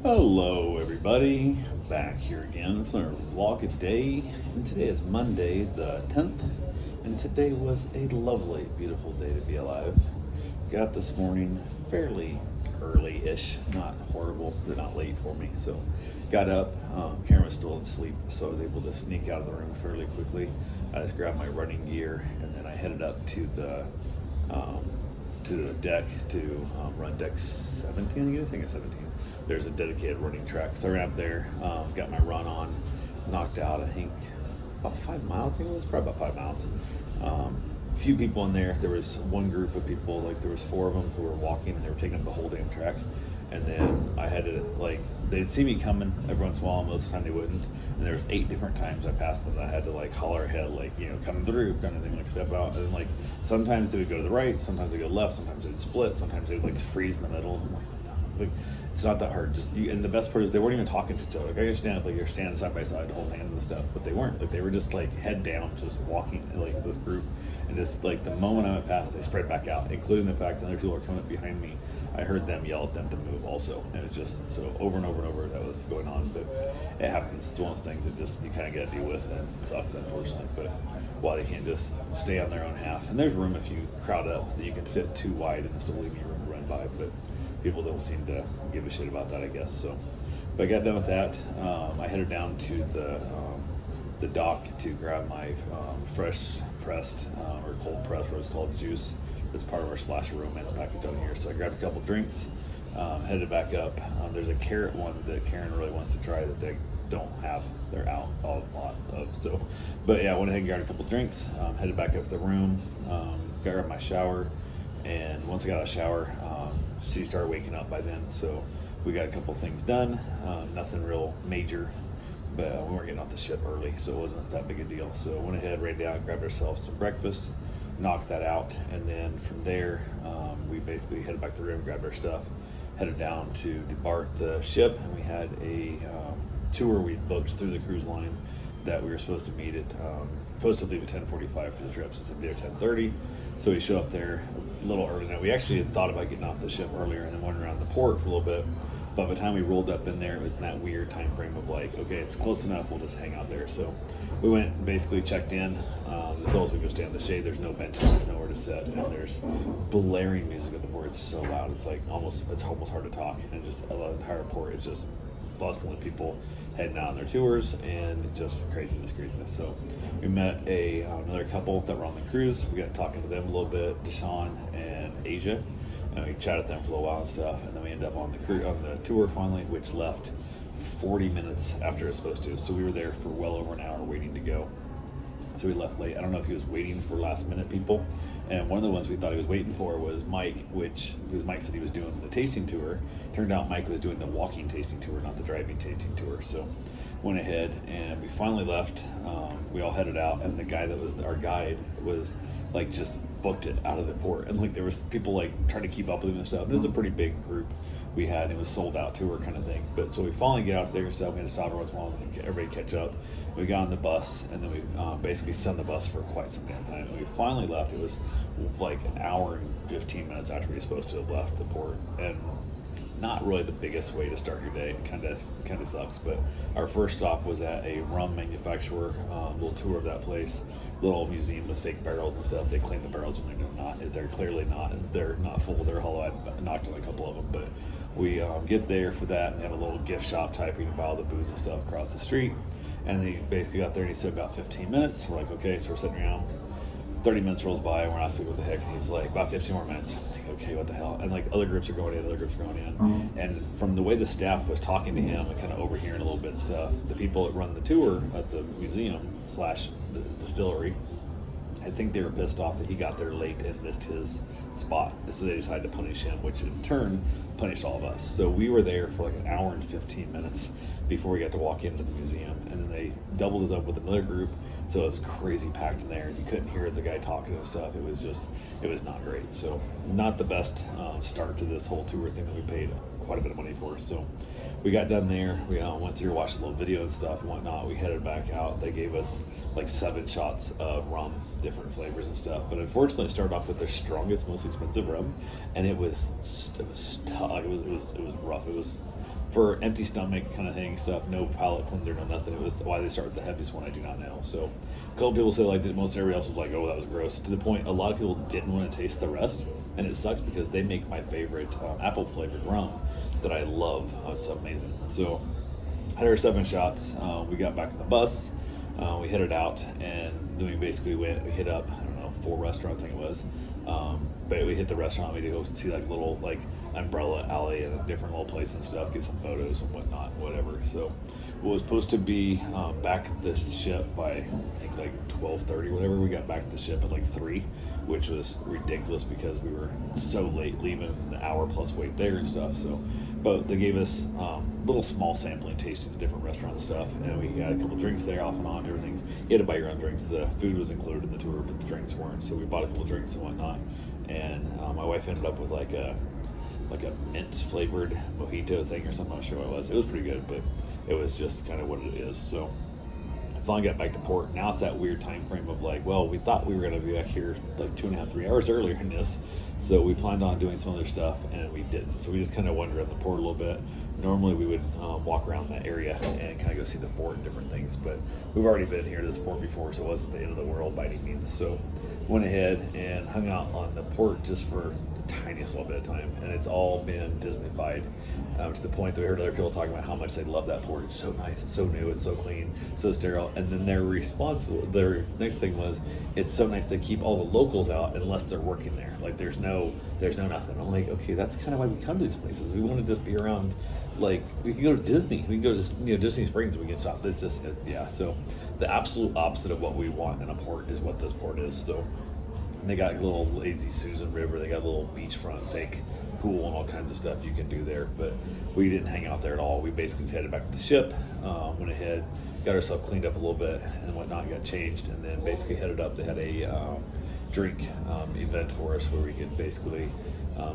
Hello, everybody. Back here again for our vlog a day. And today is Monday, the 10th. And today was a lovely, beautiful day to be alive. Got up this morning fairly early-ish, not horrible, but not late for me. So got up. Karen was still asleep, so I was able to sneak out of the room fairly quickly. I just grabbed my running gear, and then I headed up to the deck to run deck 17, I think it's 17. There's a dedicated running track. So I ran up there, got my run on, knocked out, I think, about 5 miles. I think it was probably about 5 miles. A few people in there. There was one group of people, like there was 4 of them who were walking and they were taking up the whole damn track. And then I had to, like, they'd see me coming every once in a while, most of the time they wouldn't. And there was 8 different times I passed them that I had to, like, holler ahead, like, coming through, kind of thing, like, step out. And then, like, sometimes they would go to the right, sometimes they go left, sometimes they'd split, sometimes they'd, like, freeze in the middle. I'm like, what the hell? Like, it's not that hard. And the best part is they weren't even talking to each other. Like, I understand if, like, you're standing side by side, holding hands and stuff, but they weren't. Like, they were just, like, head down, just walking, like, this group. And just, like, the moment I went past, they spread back out, including the fact that other people were coming up behind me. I heard them yell at them to move also. And it was just so over and over and over that was going on. But it happens. It's one of those things that just you kind of got to deal with, and it sucks, unfortunately. But why they can't just stay on their own half. And there's room if you crowd up that you can fit too wide and still leave me room to run by. But people don't seem to give a shit about that, I guess. So, but I got done with that. I headed down to the dock to grab my fresh pressed or cold pressed, what it's called, juice. That's part of our Splash of Romance package on here. So I grabbed a couple drinks, headed back up. There's a carrot one that Karen really wants to try that they don't have. They're out a lot of. So, but yeah, I went ahead and grabbed a couple drinks, headed back up to the room, grabbed my shower, and once I got out of the shower, she started waking up by then. So we got a couple things done, nothing real major. But we weren't getting off the ship early, so it wasn't that big a deal. So I went ahead, ran down, grabbed ourselves some breakfast, knocked that out, and then from there, we basically headed back to the room, grabbed our stuff, headed down to depart the ship, and we had a tour we booked through the cruise line that we were supposed to meet at, supposed to leave at 10:45 for the trip, so it's going to be at 10:30. So we showed up there a little early. Now, we actually had thought about getting off the ship earlier and then went around the port for a little bit. But by the time we rolled up in there, it was in that weird time frame of like, okay, it's close enough, we'll just hang out there. So we went and basically checked in. They told us we go stay on the shade. There's no benches, there's nowhere to sit, and there's blaring music at the port. It's so loud. It's like almost hard to talk. And just the entire port is just bustling with people heading out on their tours and just craziness. So we met another couple that were on the cruise. We got talking to them a little bit, Deshaun and Asia. And we chatted with them for a little while and stuff, and then we ended up on the tour finally, which left 40 minutes after it was supposed to. So we were there for well over an hour waiting to go. So we left late. I don't know if he was waiting for last minute people. And one of the ones we thought he was waiting for was Mike, because Mike said he was doing the tasting tour. Turned out Mike was doing the walking tasting tour, not the driving tasting tour. So went ahead and we finally left. We all headed out, and the guy that was our guide was like just booked it out of the port, and like there was people like trying to keep up with him and stuff. It was a pretty big group we had. It was sold out tour kind of thing. But so we finally get out there and stuff. We had to stop every once in a while and everybody catch up. We got on the bus, and then we basically sat on the bus for quite some damn time. When we finally left, it was like an hour and 15 minutes after we were supposed to have left the port, and not really the biggest way to start your day. It kind of sucks. But our first stop was at a rum manufacturer, little tour of that place, little museum with fake barrels and stuff. They claim the barrels and they're not. They're clearly not. They're not full. They're hollow. I knocked on a couple of them, but we get there for that, and they have a little gift shop type where you can buy all the booze and stuff across the street. And they basically got there and he said about 15 minutes. We're like, okay, so we're sitting around. 30 minutes rolls by and we're asking what the heck, and he's like, about 15 more minutes. I'm like, okay, what the hell? And like other groups are going in, and from the way the staff was talking to him and kind of overhearing a little bit and stuff, the people that run the tour at the museum / the distillery, I think they were pissed off that he got there late and missed his spot. So they decided to punish him, which in turn punished all of us. So we were there for like an hour and 15 minutes before we got to walk into the museum. And then they doubled us up with another group. So it was crazy packed in there, and you couldn't hear the guy talking and stuff. It was not great. So not the best start to this whole tour thing that we paid quite a bit of money for. So we got done there. We went through, watched a little video and stuff and whatnot. We headed back out. They gave us like 7 shots of rum, different flavors and stuff. But unfortunately, it started off with their strongest, most expensive rum, and it was rough. It was for empty stomach kind of thing stuff. No palate cleanser, no nothing. It was why they start with the heaviest one. I do not know. So a couple people say like that. Most everybody else was like, oh, that was gross. To the point, a lot of people didn't want to taste the rest, and it sucks because they make my favorite apple flavored rum that I love. Oh, it's amazing. So had our 7 shots. We got back on the bus. We headed out, and then we basically we hit up, I don't know, 4 restaurants I think it was. But we hit the restaurant. We did go see like little like umbrella alley and a different little place and stuff, get some photos and whatnot, whatever. So what was supposed to be back at the ship by I think like 12:30, whatever. We got back to the ship at like 3, which was ridiculous because we were so late leaving, an hour plus wait there and stuff. So, but they gave us little small sampling tasting of different restaurant stuff, and we got a couple drinks there off and on. Everything's you had to buy your own drinks. The food was included in the tour, but the drinks weren't. So we bought a couple drinks and whatnot. And my wife ended up with like a mint flavored mojito thing or something. I'm not sure what it was. It was pretty good, but it was just kind of what it is. So I finally got back to port. Now it's that weird time frame of like, well, we thought we were going to be back here like 2.5, 3 hours earlier in this. So we planned on doing some other stuff, and we didn't. So we just kind of wandered around the port a little bit. Normally we would walk around that area and kind of go see the fort and different things, but we've already been here to this port before, so it wasn't the end of the world by any means. So went ahead and hung out on the port just for the tiniest little bit of time, and it's all been Disneyfied to the point that we heard other people talking about how much they love that port. It's so nice, it's so new, it's so clean, so sterile. And then their response, their next thing was, it's so nice they keep all the locals out unless they're working there. Like there's no nothing. I'm like, okay, that's kind of why we come to these places. We want to just be around. Like we can go to Disney, we can go to Disney Springs, we can stop. It's yeah. So the absolute opposite of what we want in a port is what this port is. So they got a little lazy Susan River, they got a little beachfront fake pool and all kinds of stuff you can do there. But we didn't hang out there at all. We basically just headed back to the ship, went ahead, got ourselves cleaned up a little bit and whatnot, got changed, and then basically headed up. They had a drink event for us where we could basically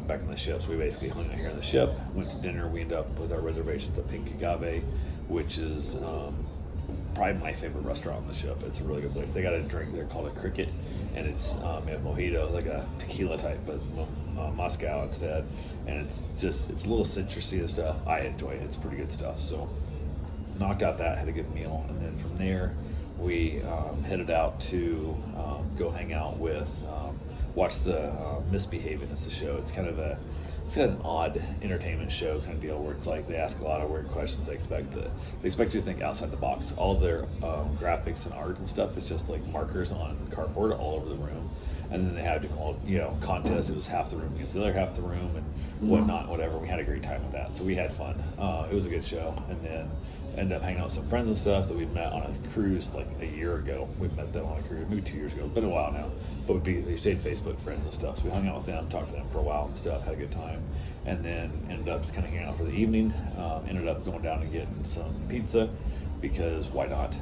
back on the ship. So we basically hung out here on the ship, went to dinner. We ended up with our reservations at Pink Agave, which is probably my favorite restaurant on the ship. It's a really good place. They got a drink there called a Cricket, and it's a mojito, like a tequila type, but Moscow instead. And it's a little citrusy and stuff. I enjoy it. It's pretty good stuff. So knocked out that, had a good meal, and then from there we headed out to go hang out with, watch the Misbehaving. It's a show. It's kind of an odd entertainment show kind of deal where it's like they ask a lot of weird questions. They expect you to think outside the box. All their graphics and art and stuff is just like markers on cardboard all over the room. And then they have different, contests. It was half the room against the other half the room and whatnot, whatever. We had a great time with that. So we had fun. It was a good show. And then ended up hanging out with some friends and stuff that we'd met on a cruise like a year ago. We met them on a cruise, maybe 2 years ago. It's been a while now. But we stayed Facebook friends and stuff. So we hung out with them, talked to them for a while and stuff, had a good time. And then ended up just kind of hanging out for the evening. Ended up going down and getting some pizza because why not?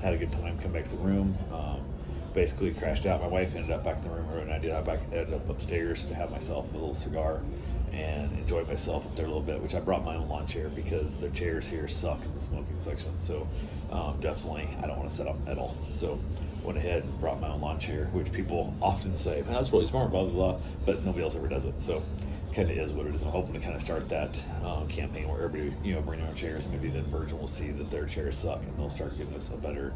Had a good time, come back to the room. Basically crashed out. My wife ended up back in the room, her and I did. Ended up upstairs to have myself a little cigar and enjoyed myself up there a little bit, which I brought my own lawn chair because the chairs here suck in the smoking section. So definitely, I don't want to sit up metal. So went ahead and brought my own lawn chair, which people often say, man, that's really smart, blah, blah, blah, but nobody else ever does it. So kind of is what it is. I'm hoping to kind of start that campaign where everybody, bring their own chairs, and maybe then Virgin will see that their chairs suck and they'll start giving us a better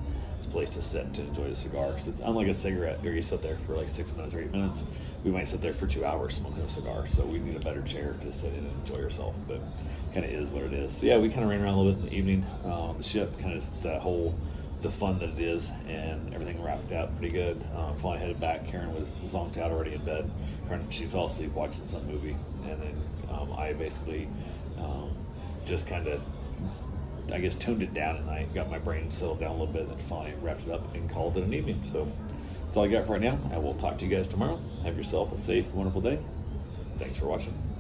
place to sit to enjoy the cigar. So it's unlike a cigarette where you sit there for like 6 minutes or 8 minutes. We might sit there for 2 hours smoking a cigar. So we need a better chair to sit in and enjoy yourself, but kind of is what it is. So yeah, we kind of ran around a little bit in the evening on the ship, kind of the fun that it is, and everything wrapped out pretty good. Finally headed back. Karen was zonked out already in bed. She fell asleep watching some movie, and then I basically just kind of, I guess, tuned it down, and I got my brain settled down a little bit, and then finally wrapped it up and called it an evening. So that's all I got for right now. I will talk to you guys tomorrow. Have yourself a safe, wonderful day. Thanks for watching.